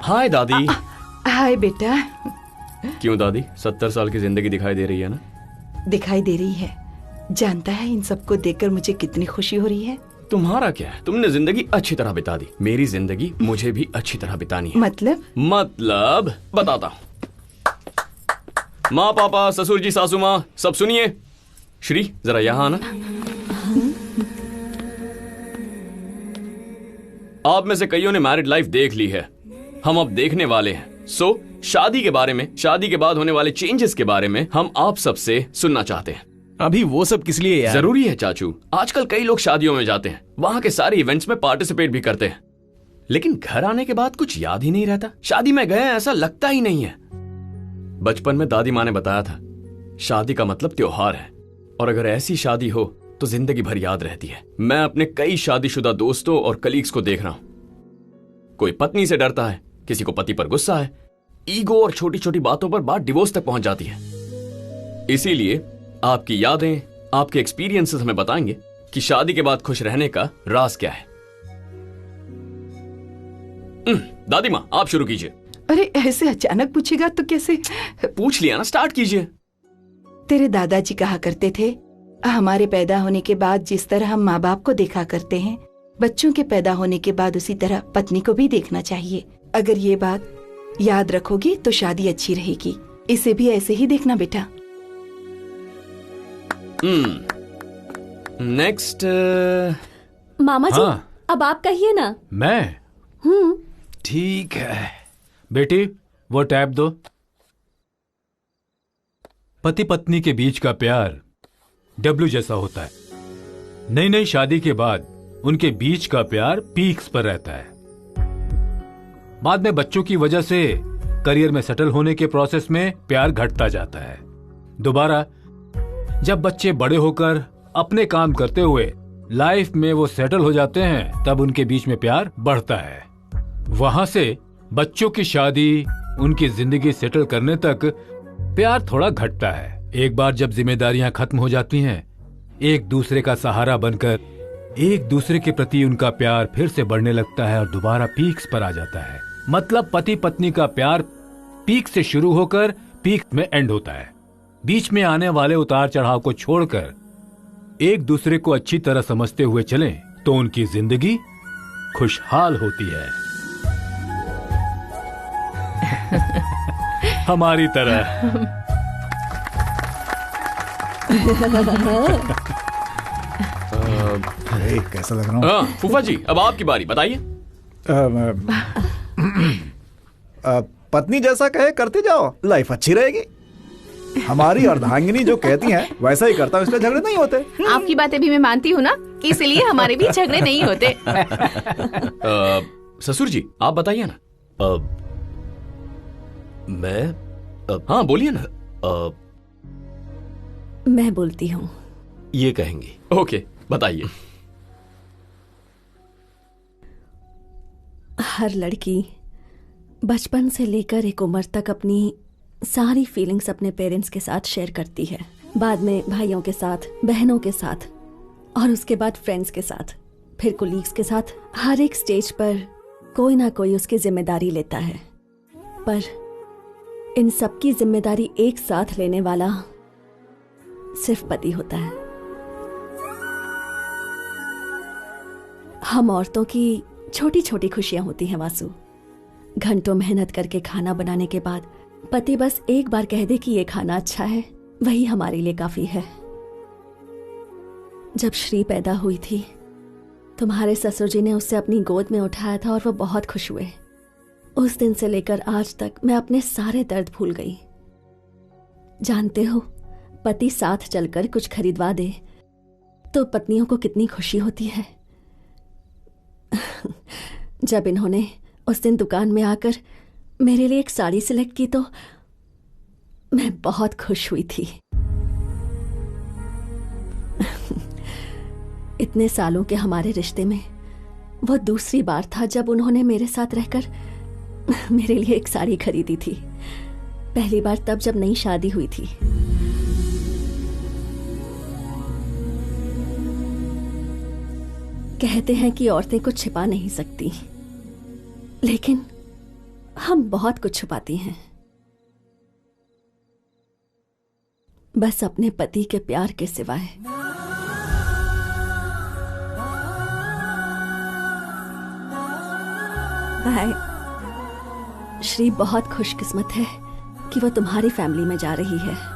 हाय दादी। हाय बेटा। क्यों दादी, 70 साल की जिंदगी दिखाई दे रही है ना? दिखाई दे रही है। जानता है इन सबको देखकर मुझे कितनी खुशी हो रही है। तुम्हारा क्या है, तुमने जिंदगी अच्छी तरह बिता दी। मेरी जिंदगी मुझे भी अच्छी तरह बितानी है। मतलब बताता हूँ। माँ पापा ससुर जी सासू माँ सब सुनिए। श्री जरा यहाँ आना। आप में से कईयों ने मैरिड लाइफ देख ली है, हम अब देखने वाले हैं। सो शादी के बारे में, शादी के बाद होने वाले चेंजेस के बारे में हम आप सबसे सुनना चाहते हैं। अभी वो सब किस लिए यार? जरूरी है चाचू। आजकल कई लोग शादियों में जाते हैं, वहां के सारे इवेंट्स में पार्टिसिपेट भी करते हैं, लेकिन घर आने के बाद कुछ याद ही नहीं रहता। शादी में गए ऐसा लगता ही नहीं है। बचपन में दादी माँ ने बताया था, शादी का मतलब त्योहार है, और अगर ऐसी शादी हो तो जिंदगी भर याद रहती है। मैं अपने कई शादीशुदा दोस्तों और कलीग्स को देख रहा हूं। कोई पत्नी से डरता है, किसी को पति पर गुस्सा है, ईगो और छोटी छोटी बातों पर बात डिवोर्स तक पहुंच जाती है। इसीलिए आपकी यादें, आपके एक्सपीरियंसेस हमें बताएंगे कि शादी के बाद खुश रहने का राज क्या है। दादी माँ आप शुरू कीजिए। अरे ऐसे अचानक पूछेगा तो कैसे? पूछ लिया ना, स्टार्ट कीजिए। तेरे दादाजी कहा करते थे, हमारे पैदा होने के बाद जिस तरह हम माँ बाप को देखा करते हैं, बच्चों के पैदा होने के बाद उसी तरह पत्नी को भी देखना चाहिए। अगर ये बात याद रखोगी तो शादी अच्छी रहेगी। इसे भी ऐसे ही देखना बेटा। नेक्स्ट। मामा जी हाँ। अब आप कहिए ना। मैं? ठीक है बेटी, वो टैब दो। पति पत्नी के बीच का प्यार डब्ल्यू जैसा होता है। नई नई शादी के बाद उनके बीच का प्यार पीक्स पर रहता है। बाद में बच्चों की वजह से करियर में सेटल होने के प्रोसेस में प्यार घटता जाता है। दोबारा जब बच्चे बड़े होकर अपने काम करते हुए लाइफ में वो सेटल हो जाते हैं, तब उनके बीच में प्यार बढ़ता है। वहां से बच्चों की शादी, उनकी जिंदगी सेटल करने तक प्यार थोड़ा घटता है। एक बार जब जिम्मेदारियां खत्म हो जाती हैं, एक दूसरे का सहारा बनकर एक दूसरे के प्रति उनका प्यार फिर से बढ़ने लगता है और दोबारा पीक्स पर आ जाता है। मतलब पति पत्नी का प्यार पीक से शुरू होकर पीक में एंड होता है। बीच में आने वाले उतार चढ़ाव को छोड़कर एक दूसरे को अच्छी तरह समझते हुए चलें तो उनकी जिंदगी खुशहाल होती है। हमारी तरह। कैसा लग रहा हूँ? फूफा जी अब आपकी बारी, बताइए। पत्नी जैसा कहे करते जाओ, लाइफ अच्छी रहेगी। हमारी अर्धांगिनी जो कहती हैं वैसा ही करता हूँ, इसलिए झगड़े नहीं होते। आपकी बातें भी मैं मानती हूँ ना, इसलिए हमारे भी झगड़े नहीं होते। ससुर जी आप बताइए ना। मैं हाँ बोलिए ना। मैं बोलती हूँ। ये कहेंगी। ओके बताइए। हर लड़की बचपन से लेकर एक उम्र तक अपनी सारी फीलिंग्स अपने पेरेंट्स के साथ शेयर करती है, बाद में भाइयों के साथ, बहनों के साथ, और उसके बाद फ्रेंड्स के साथ, फिर कोलीग्स के साथ। हर एक स्टेज पर कोई ना कोई उसकी जिम्मेदारी लेता है, पर इन सबकी जिम्मेदारी एक साथ लेने वाला सिर्फ पति होता है। हम औरतों की छोटी छोटी खुशियां होती हैं वासु। घंटों मेहनत करके खाना बनाने के बाद पति बस एक बार कह दे कि ये खाना अच्छा है, वही हमारे लिए काफी है। जब श्री पैदा हुई थी, तुम्हारे ससुर जी ने उसे अपनी गोद में उठाया था और वो बहुत खुश हुए। उस दिन से लेकर आज तक मैं अपने सारे दर्द भूल गई। जानते हो, पति साथ चलकर कुछ खरीदवा दे तो पत्नियों को कितनी खुशी होती है। जब इन्होंने उस दिन दुकान में आकर मेरे लिए एक साड़ी सिलेक्ट की तो मैं बहुत खुश हुई थी। इतने सालों के हमारे रिश्ते में वो दूसरी बार था जब उन्होंने मेरे साथ रहकर मेरे लिए एक साड़ी खरीदी थी। पहली बार तब जब नई शादी हुई थी। कहते हैं कि औरतें कुछ छिपा नहीं सकती, लेकिन हम बहुत कुछ छुपाती हैं, बस अपने पति के प्यार के सिवाय। भाई, श्री बहुत खुशकिस्मत है कि वो तुम्हारी फैमिली में जा रही है।